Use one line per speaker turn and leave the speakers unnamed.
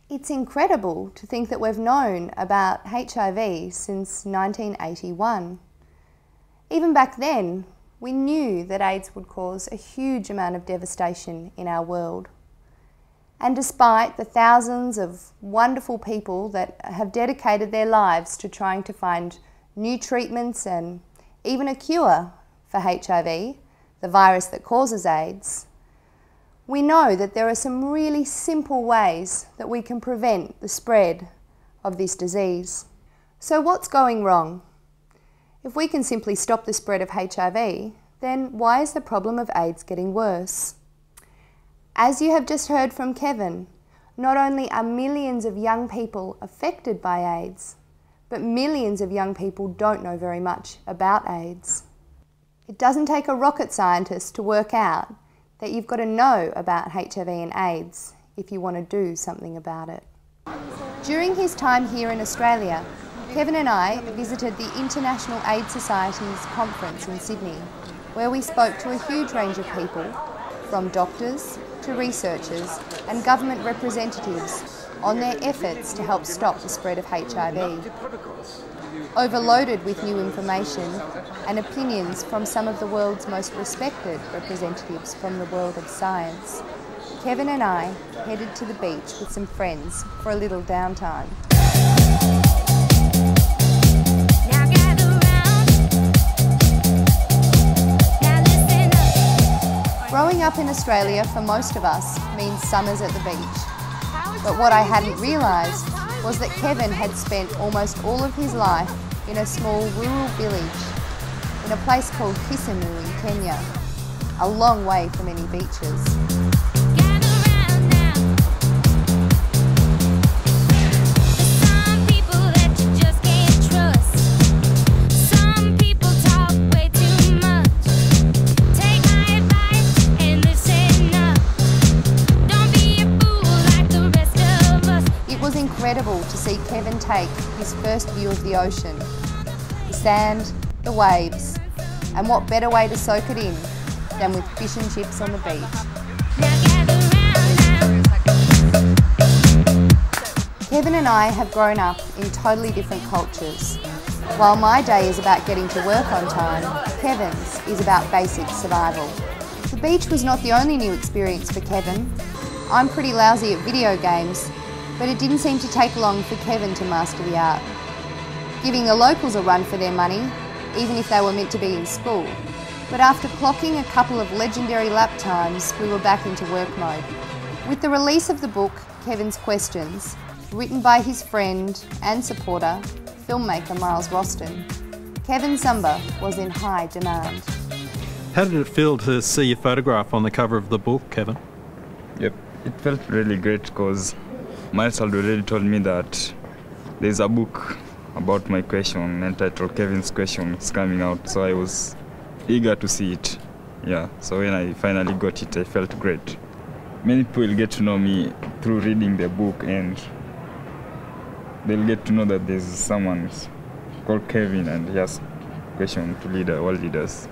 It's incredible to think that we've known about HIV since 1981. Even back then, we knew that AIDS would cause a huge amount of devastation in our world. And despite the thousands of wonderful people that have dedicated their lives to trying to find new treatments and even a cure for HIV, the virus that causes AIDS, we know that there are some really simple ways that we can prevent the spread of this disease. So what's going wrong? If we can simply stop the spread of HIV, then why is the problem of AIDS getting worse? As you have just heard from Kevin, not only are millions of young people affected by AIDS, but millions of young people don't know very much about AIDS. It doesn't take a rocket scientist to work out that you've got to know about HIV and AIDS if you want to do something about it. During his time here in Australia, Kevin and I visited the International AIDS Society's conference in Sydney, where we spoke to a huge range of people, from doctors to researchers and government representatives, on their efforts to help stop the spread of HIV. Overloaded with new information and opinions from some of the world's most respected representatives from the world of science, Kevin and I headed to the beach with some friends for a little downtime. Growing up in Australia for most of us means summers at the beach. But what I hadn't realised was that Kevin had spent almost all of his life in a small rural village in a place called Kisumu in Kenya, a long way from any beaches. Incredible to see Kevin take his first view of the ocean, the sand, the waves, and what better way to soak it in than with fish and chips on the beach. Kevin and I have grown up in totally different cultures. While my day is about getting to work on time, Kevin's is about basic survival. The beach was not the only new experience for Kevin. I'm pretty lousy at video games, but it didn't seem to take long for Kevin to master the art, giving the locals a run for their money, even if they were meant to be in school. But after clocking a couple of legendary lap times, we were back into work mode. With the release of the book, Kevin's Questions, written by his friend and supporter, filmmaker Miles Roston, Kevin Sumba was in high demand.
How did it feel to see your photograph on the cover of the book, Kevin?
Yep, it felt really great because Miles had already told me that there's a book about my question entitled Kevin's Questions coming out, so I was eager to see it. Yeah, so when I finally got it, I felt great. Many people get to know me through reading the book, and they'll get to know that there's someone called Kevin and he has questions to lead world leaders.